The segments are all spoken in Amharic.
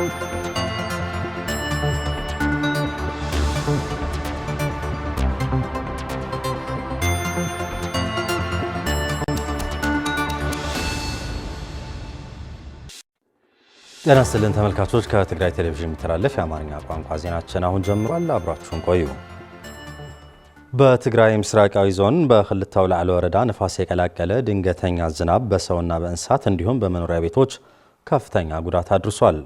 ጤና ይስጥልን ተመልካቾች ከትግራይ ቴሌቪዥን የሚተላለፍ የአማርኛ ቋንቋ ዜናችን አሁን ጀምሯል። አብራችሁን ቆዩ። በትግራይ ምስራቃዊ ዞን በክልታው ላዕለ ወረዳ ንፋስ የቀላቀለ ድንገተኛ ዝናብ በሰውና በእንስሳት እንዲሁም በመኖሪያ ቤቶች ከፍተኛ ጉዳት አድርሷል።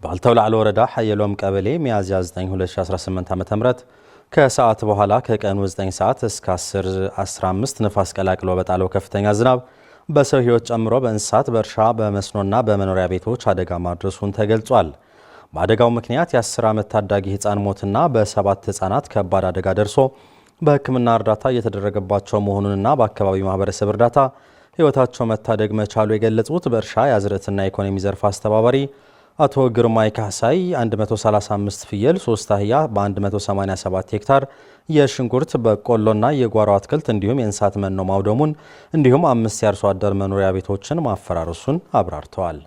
በክልታው ላዕለ ወረዳ ሐየሎም ቀበሌ ሚያዝያ 9 2018 ዓ.ም ከሰዓት በኋላ ከቀኑ 9 ሰዓት እስከ 10:15 ንፋስ ቀላቅሎ በጣለው ከፍተኛ ዝናብ በሰው ሕይወት ጨምሮ በእንስሳት በእርሻ በመስኖና በመኖሪያ ቤቶች አደጋ ማድረሱን ተገልጿል። በአደጋው ምክንያት የ10 ዓመት ታዳጊ ሕፃን ሞትና በ7 ሕፃናት ከባድ አደጋ ደርሶ በሕክምና እርዳታ እየተደረገባቸው መሆኑንና በአካባቢው ማህበረሰብ እርዳታ ሕይወታቸው መታደግ መቻሉ የገለጹት በእርሻ የአዝርዕትና ኢኮኖሚ ዘርፍ አስተባባሪ አቶ ግርማይ ካሳይ 135 ፍየል 3 አህያ በ187 ሄክታር የሽንኩርት በቆሎና የጓሮ አትክልት እንዲሁም የእንስሳት መኖ ማውደሙን እንዲሁም 5 የአርሶ አደር መኖሪያ ቤቶችን ማፈራረሱን አብራርተዋል።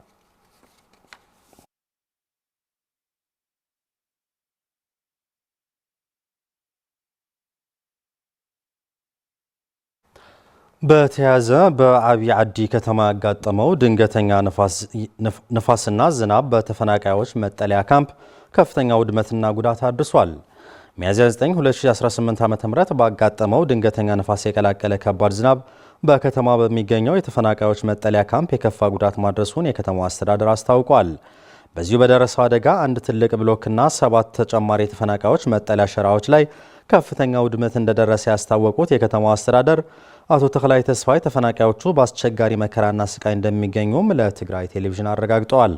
በተያዘ በአብይ ዓዲ ከተማ ያጋጠመው ድንገተኛ ንፋስና ዝናብ በተፈናቃዮች መጠለያ ካምፕ ከፍተኛ ውድመትና ጉዳት አድርሷል። ሚያዝያ 9 2018 ዓ.ም ባጋጠመው ድንገተኛ ንፋስ የቀላቀለ ከባድ ዝናብ በከተማ በሚገኘው የተፈናቃዮች መጠለያ ካምፕ የከፋ ጉዳት ማድረሱን የከተማው አስተዳደር አስታውቋል። በዚሁ በደረሰው አደጋ አንድ ትልቅ ብሎክና 7 ተጨማሪ የተፈናቃዮች መጠለያ ሸራዎች ላይ ከፍተኛ ውድመት እንደደረሰ ያስታወቁት የከተማው አስተዳደር አቶ ተክላይ ተስፋይ ተፈናቃዮቹ በአስቸጋሪ መከራና ስቃይ እንደሚገኙም ለትግራይ ቴሌቪዥን አረጋግጠዋል።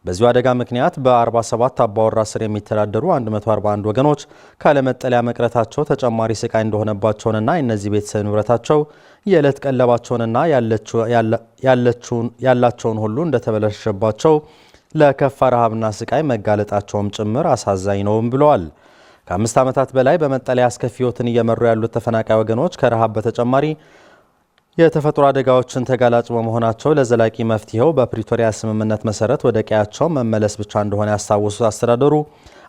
በዚሁ አደጋ ምክንያት በ47 አባወራ ስር የሚተዳደሩ 141 ወገኖች ካለመጠለያ መቅረታቸው ተጨማሪ ስቃይ እንደሆነባቸውንና የእነዚህ ቤተሰብ ንብረታቸው የዕለት ቀለባቸውንና ያላቸውን ሁሉ እንደተበላሸባቸው ለከፋ ረሃብና ስቃይ መጋለጣቸውም ጭምር አሳዛኝ ነውም ብለዋል። ከ5 ዓመታት በላይ በመጠለያ አስከፊ ሕይወትን እየመሩ ያሉት ተፈናቃይ ወገኖች ከረሃብ በተጨማሪ የተፈጥሮ አደጋዎችን ተጋላጭ በመሆናቸው ለዘላቂ መፍትሄው በፕሪቶሪያ ስምምነት መሰረት ወደ ቀያቸው መመለስ ብቻ እንደሆነ ያስታወሱት አስተዳደሩ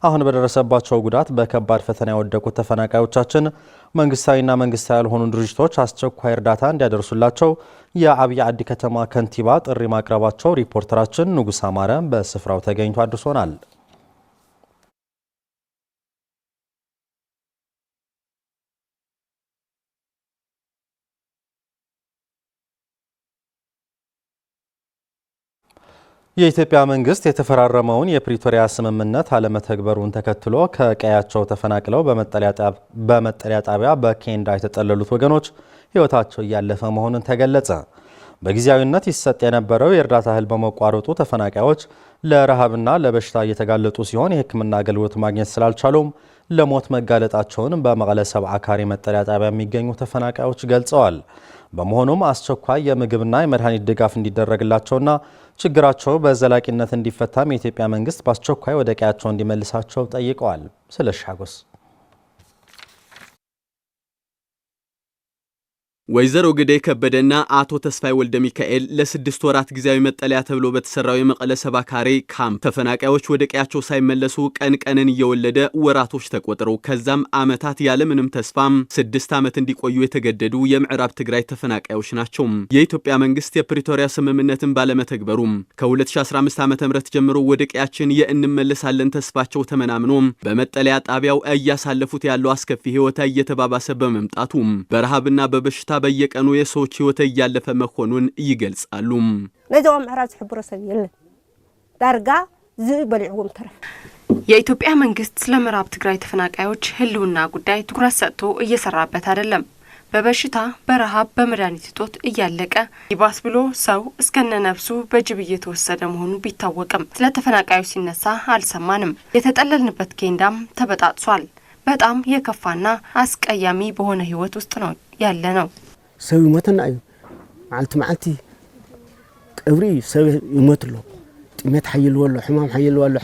አሁን በደረሰባቸው ጉዳት በከባድ ፈተና የወደቁት ተፈናቃዮቻችን መንግስታዊና መንግስታዊ ያልሆኑ ድርጅቶች አስቸኳይ እርዳታ እንዲያደርሱላቸው የአብይ ዓዲ ከተማ ከንቲባ ጥሪ ማቅረባቸው ሪፖርተራችን ንጉስ አማረ በስፍራው ተገኝቶ አድርሶናል። የኢትዮጵያ መንግስት የተፈራረመውን የፕሪቶሪያ ስምምነት አለመተግበሩን ተከትሎ ከቀያቸው ተፈናቅለው በመጠለያ ጣቢያ በኬንዳ የተጠለሉት ወገኖች ሕይወታቸው እያለፈ መሆኑን ተገለጸ። በጊዜያዊነት ይሰጥ የነበረው የእርዳታ እህል በመቋረጡ ተፈናቃዮች ለረሃብና ለበሽታ እየተጋለጡ ሲሆን የሕክምና አገልግሎት ማግኘት ስላልቻሉም ለሞት መጋለጣቸውን በመቀለ ሰብዓ ካሬ መጠለያ ጣቢያ የሚገኙ ተፈናቃዮች ገልጸዋል። በመሆኑም አስቸኳይ የምግብና የመድኃኒት ድጋፍ እንዲደረግላቸውና ችግራቸው በዘላቂነት እንዲፈታም የኢትዮጵያ መንግስት በአስቸኳይ ወደ ቀያቸው እንዲመልሳቸው ጠይቀዋል። ስለሻጎስ ወይዘሮ ግዴ ከበደና አቶ ተስፋይ ወልደ ሚካኤል ለ6 ወራት ጊዜያዊ መጠለያ ተብሎ በተሰራው የመቀለ ሰብዓ ካሬ ካምፕ ተፈናቃዮች ወደ ቀያቸው ሳይመለሱ ቀንን እየወለደ ወራቶች ተቆጥረው ከዛም ዓመታት ያለ ምንም ተስፋም 6 ዓመት እንዲቆዩ የተገደዱ የምዕራብ ትግራይ ተፈናቃዮች ናቸው። የኢትዮጵያ መንግስት የፕሪቶሪያ ስምምነትን ባለመተግበሩም ከ2015 ዓ.ም ጀምሮ ወደ ቀያችን የእንመለሳለን ተስፋቸው ተመናምኖ በመጠለያ ጣቢያው እያሳለፉት ያለው አስከፊ ህይወት እየተባባሰ በመምጣቱ በረሃብና በበሽታ በየቀኑ የሰዎች ህይወት እያለፈ መሆኑን ይገልጻሉ። ለዛው ምዕራብ ዝሕብሮ ሰብ የለን ዳርጋ ዝበልዕዎም ተረፍ የኢትዮጵያ መንግስት ለምዕራብ ትግራይ ተፈናቃዮች ህልውና ጉዳይ ትኩረት ሰጥቶ እየሰራበት አይደለም። በበሽታ በረሃብ በመድኃኒት እጦት እያለቀ ይባስ ብሎ ሰው እስከነ ነፍሱ በጅብ እየተወሰደ መሆኑ ቢታወቅም ስለ ተፈናቃዮች ሲነሳ አልሰማንም። የተጠለልንበት ኬንዳም ተበጣጥሷል። በጣም የከፋና አስቀያሚ በሆነ ህይወት ውስጥ ነው ያለ ነው። ሰው ይሞትና ማልቲ ቀብሪ ሰው ይሞትሎ ጥሜት ኃይል ወሎ ሕማም ኃይል ወሎ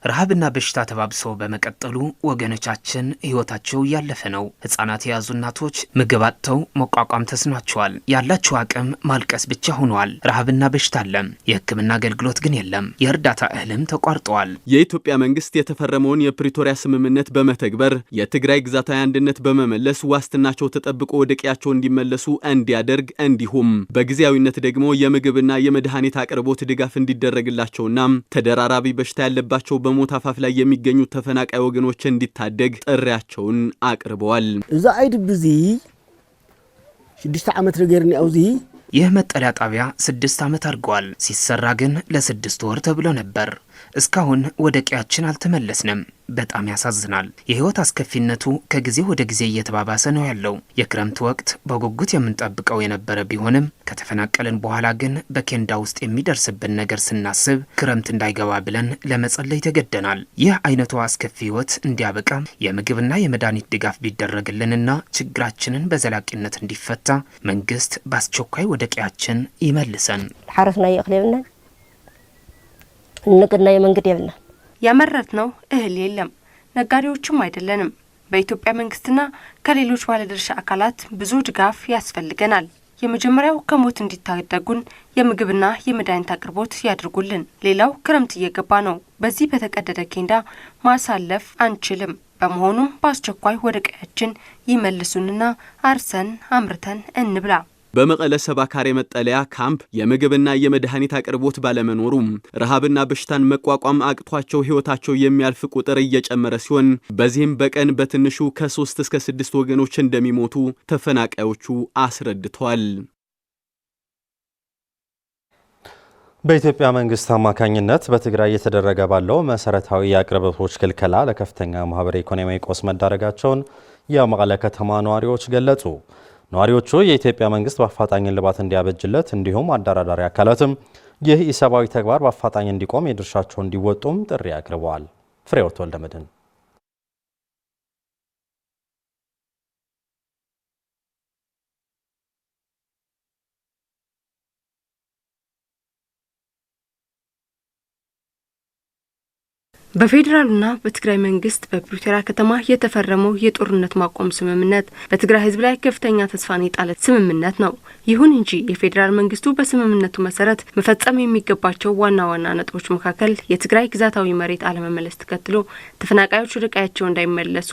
ረሃብና በሽታ ተባብሶ በመቀጠሉ ወገኖቻችን ህይወታቸው ያለፈ ነው። ህፃናት የያዙ እናቶች ምግብ አጥተው መቋቋም ተስኗቸዋል። ያላቸው አቅም ማልቀስ ብቻ ሆኗል። ረሃብና በሽታ አለ፣ የህክምና አገልግሎት ግን የለም። የእርዳታ እህልም ተቋርጧል። የኢትዮጵያ መንግስት የተፈረመውን የፕሪቶሪያ ስምምነት በመተግበር የትግራይ ግዛታዊ አንድነት በመመለስ ዋስትናቸው ተጠብቆ ወደ ቀያቸው እንዲመለሱ እንዲያደርግ እንዲሁም በጊዜያዊነት ደግሞ የምግብና የመድኃኒት አቅርቦት ድጋፍ እንዲደረግላቸውና ተደራራቢ በሽታ ያለባቸው በሞት አፋፍ ላይ የሚገኙ ተፈናቃይ ወገኖች እንዲታደግ ጥሪያቸውን አቅርበዋል። እዛ አይድ ብዚ 6 ዓመት ነገርኒ አውዚ ይህ መጠለያ ጣቢያ 6 ዓመት አድርጓል። ሲሰራ ግን ለ6 ወር ተብሎ ነበር። እስካሁን ወደ ቀያችን አልተመለስንም። በጣም ያሳዝናል። የህይወት አስከፊነቱ ከጊዜ ወደ ጊዜ እየተባባሰ ነው ያለው። የክረምት ወቅት በጉጉት የምንጠብቀው የነበረ ቢሆንም ከተፈናቀልን በኋላ ግን በኬንዳ ውስጥ የሚደርስብን ነገር ስናስብ ክረምት እንዳይገባ ብለን ለመጸለይ ተገደናል። ይህ አይነቱ አስከፊ ህይወት እንዲያበቃ የምግብና የመድኃኒት ድጋፍ ቢደረግልንና ችግራችንን በዘላቂነት እንዲፈታ መንግስት በአስቸኳይ ወደ ቀያችን ይመልሰን። ሓረስና ይእክለብና ንቅና የመንገድ ይብልና ያመረትነው እህል የለም። ነጋዴዎችም አይደለንም። በኢትዮጵያ መንግስትና ከሌሎች ባለድርሻ አካላት ብዙ ድጋፍ ያስፈልገናል። የመጀመሪያው ከሞት እንዲታደጉን የምግብና የመድኃኒት አቅርቦት ያድርጉልን። ሌላው ክረምት እየገባ ነው። በዚህ በተቀደደ ኬንዳ ማሳለፍ አንችልም። በመሆኑም በአስቸኳይ ወደ ቀያችን ይመልሱንና አርሰን አምርተን እንብላ። በመቀለ ሰባ ካሬ መጠለያ ካምፕ የምግብና የመድኃኒት አቅርቦት ባለመኖሩ ረሃብና በሽታን መቋቋም አቅቷቸው ህይወታቸው የሚያልፍ ቁጥር እየጨመረ ሲሆን በዚህም በቀን በትንሹ ከ3 እስከ 6 ወገኖች እንደሚሞቱ ተፈናቃዮቹ አስረድተዋል። በኢትዮጵያ መንግስት አማካኝነት በትግራይ እየተደረገ ባለው መሰረታዊ የአቅርቦቶች ክልከላ ለከፍተኛ ማህበራዊ ኢኮኖሚያዊ ቀውስ መዳረጋቸውን የመቀለ ከተማ ነዋሪዎች ገለጹ። ነዋሪዎቹ የኢትዮጵያ መንግስት በአፋጣኝ ልባት እንዲያበጅለት እንዲሁም አደራዳሪ አካላትም ይህ ኢሰብአዊ ተግባር በአፋጣኝ እንዲቆም የድርሻቸውን እንዲወጡም ጥሪ አቅርበዋል። ፍሬወት ወልደመድን በፌዴራልና በትግራይ መንግስት በፕሪቶሪያ ከተማ የተፈረመው የጦርነት ማቆም ስምምነት በትግራይ ህዝብ ላይ ከፍተኛ ተስፋን የጣለ ስምምነት ነው። ይሁን እንጂ የፌዴራል መንግስቱ በስምምነቱ መሰረት መፈጸም የሚገባቸው ዋና ዋና ነጥቦች መካከል የትግራይ ግዛታዊ መሬት አለመመለስ ተከትሎ ተፈናቃዮች ወደ ቀያቸው እንዳይመለሱ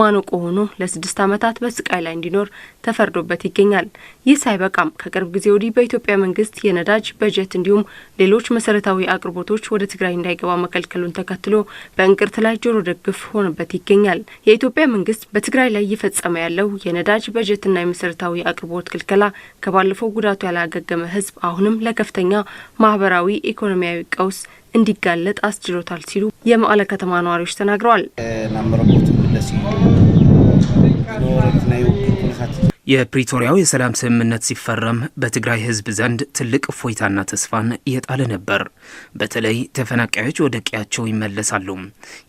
ማነቆ ሆኖ ለ6 ዓመታት በስቃይ ላይ እንዲኖር ተፈርዶበት ይገኛል። ይህ ሳይበቃም ከቅርብ ጊዜ ወዲህ በኢትዮጵያ መንግስት የነዳጅ በጀት እንዲሁም ሌሎች መሰረታዊ አቅርቦቶች ወደ ትግራይ እንዳይገባ መከልከሉን ተከትሎ በእንቅርት ላይ ጆሮ ደግፍ ሆነበት ይገኛል። የኢትዮጵያ መንግስት በትግራይ ላይ እየፈጸመ ያለው የነዳጅ በጀትና የመሰረታዊ አቅርቦት ክልከላ ከባለፈው ጉዳቱ ያላገገመ ህዝብ አሁንም ለከፍተኛ ማህበራዊ ኢኮኖሚያዊ ቀውስ እንዲጋለጥ አስችሎታል ሲሉ የመቀለ ከተማ ነዋሪዎች ተናግረዋል። የፕሪቶሪያው የሰላም ስምምነት ሲፈረም በትግራይ ህዝብ ዘንድ ትልቅ እፎይታና ተስፋን እየጣለ ነበር። በተለይ ተፈናቃዮች ወደ ቀያቸው ይመለሳሉ፣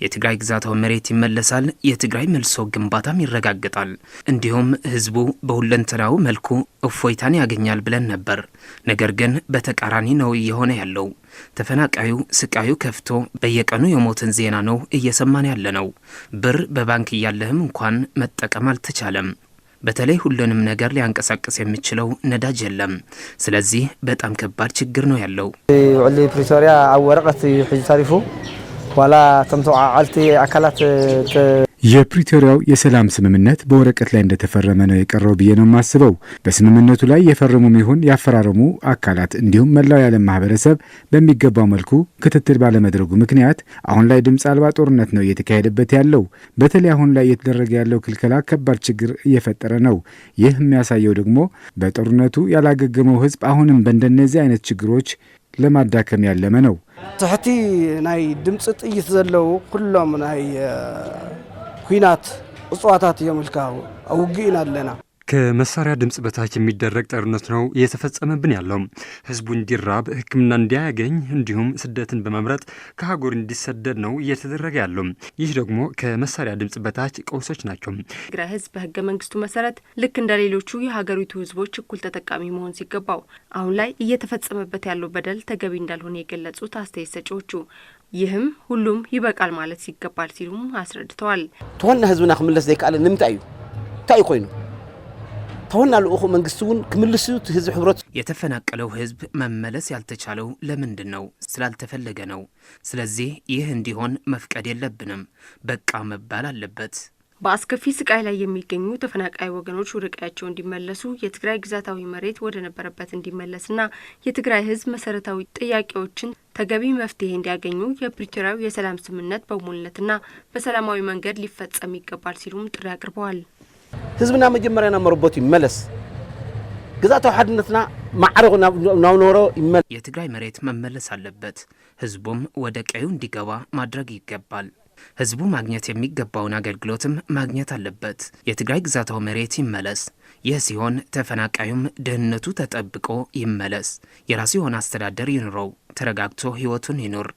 የትግራይ ግዛታዊ መሬት ይመለሳል፣ የትግራይ መልሶ ግንባታም ይረጋገጣል፣ እንዲሁም ህዝቡ በሁለንተናው መልኩ እፎይታን ያገኛል ብለን ነበር። ነገር ግን በተቃራኒ ነው እየሆነ ያለው። ተፈናቃዩ ስቃዩ ከፍቶ በየቀኑ የሞትን ዜና ነው እየሰማን ያለ ነው። ብር በባንክ እያለህም እንኳን መጠቀም አልተቻለም። በተለይ ሁሉንም ነገር ሊያንቀሳቅስ የሚችለው ነዳጅ የለም። ስለዚህ በጣም ከባድ ችግር ነው ያለው። ወሊ ፕሪቶሪያ አወረቀት ሕጂ ታሪፉ ዋላ ተምተዓልቲ አካላት የፕሪቶሪያው የሰላም ስምምነት በወረቀት ላይ እንደተፈረመ ነው የቀረው ብዬ ነው የማስበው። በስምምነቱ ላይ የፈረሙም ይሁን ያፈራረሙ አካላት እንዲሁም መላው የዓለም ማህበረሰብ በሚገባው መልኩ ክትትል ባለመድረጉ ምክንያት አሁን ላይ ድምፅ አልባ ጦርነት ነው እየተካሄደበት ያለው። በተለይ አሁን ላይ እየተደረገ ያለው ክልከላ ከባድ ችግር እየፈጠረ ነው። ይህ የሚያሳየው ደግሞ በጦርነቱ ያላገገመው ህዝብ አሁንም በእንደነዚህ አይነት ችግሮች ለማዳከም ያለመ ነው። ትሕቲ ናይ ድምፅ ጥይት ዘለው ኩሎም ናይ ኩናት እጽዋታት የምልካው አውግኢና አለና ከመሳሪያ ድምጽ በታች የሚደረግ ጦርነት ነው እየተፈጸመብን ያለው። ህዝቡ እንዲራብ፣ ሕክምና እንዲያገኝ እንዲሁም ስደትን በመምረጥ ከሀገር እንዲሰደድ ነው እየተደረገ ያለው። ይህ ደግሞ ከመሳሪያ ድምጽ በታች ቀውሶች ናቸው። ትግራይ ህዝብ በህገ መንግስቱ መሰረት ልክ እንደ ሌሎቹ የሀገሪቱ ህዝቦች እኩል ተጠቃሚ መሆን ሲገባው አሁን ላይ እየተፈጸመበት ያለው በደል ተገቢ እንዳልሆነ የገለጹት አስተያየት ሰጪዎቹ ይህም ሁሉም ይበቃል ማለት ይገባል ሲሉም አስረድተዋል። ተወና ህዝብና ክምለስ ዘይካለ ንምንታይ ታይ ኮይኑ ተወና ለኡኹ መንግስቱን ክምልሱት ህዝብ ህብረት የተፈናቀለው ህዝብ መመለስ ያልተቻለው ለምንድን ነው? ስላልተፈለገ ነው። ስለዚህ ይህ እንዲሆን መፍቀድ የለብንም። በቃ መባል አለበት። በአስከፊ ስቃይ ላይ የሚገኙ ተፈናቃይ ወገኖች ወደ ቀያቸው እንዲመለሱ የትግራይ ግዛታዊ መሬት ወደ ነበረበት እንዲመለስና የትግራይ ህዝብ መሰረታዊ ጥያቄዎችን ተገቢ መፍትሄ እንዲያገኙ የፕሪቶሪያው የሰላም ስምምነት በሙሉነትና በሰላማዊ መንገድ ሊፈጸም ይገባል ሲሉም ጥሪ አቅርበዋል። ህዝብና መጀመሪያና መረቦት ይመለስ ግዛታዊ ሓድነትና ማዕረግ ናውኖሮ ይመለስ። የትግራይ መሬት መመለስ አለበት። ህዝቡም ወደ ቀዩ እንዲገባ ማድረግ ይገባል። ህዝቡ ማግኘት የሚገባውን አገልግሎትም ማግኘት አለበት። የትግራይ ግዛታዊ መሬት ይመለስ። ይህ ሲሆን ተፈናቃዩም ደህንነቱ ተጠብቆ ይመለስ። የራሱ የሆነ አስተዳደር ይኑረው። ተረጋግቶ ህይወቱን ይኑር።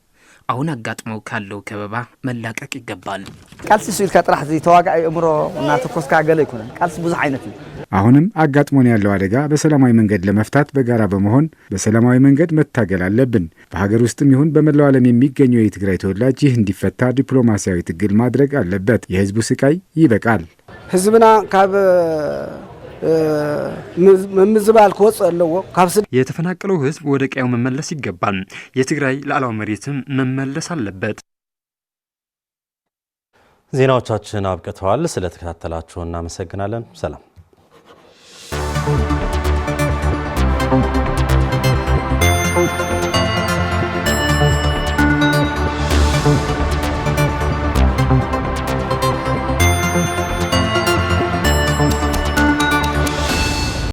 አሁን አጋጥመው ካለው ከበባ መላቀቅ ይገባል። ቃልሲ ስልካ ጥራሕ ተዋጋዒ እምሮ እና ተኮስካ ገለ ይኩን ቃልሲ ብዙ አይነት ነው። አሁንም አጋጥሞን ያለው አደጋ በሰላማዊ መንገድ ለመፍታት በጋራ በመሆን በሰላማዊ መንገድ መታገል አለብን። በሀገር ውስጥም ይሁን በመላው ዓለም የሚገኘው የትግራይ ተወላጅ ይህ እንዲፈታ ዲፕሎማሲያዊ ትግል ማድረግ አለበት። የህዝቡ ስቃይ ይበቃል። ህዝብና ካብ መምዝባል ከወጽ አለው ካብስ የተፈናቀለው ህዝብ ወደ ቀያው መመለስ ይገባል። የትግራይ ሉዓላዊ መሬትም መመለስ አለበት። ዜናዎቻችን አብቅተዋል። ስለተከታተላችሁ እናመሰግናለን። ሰላም።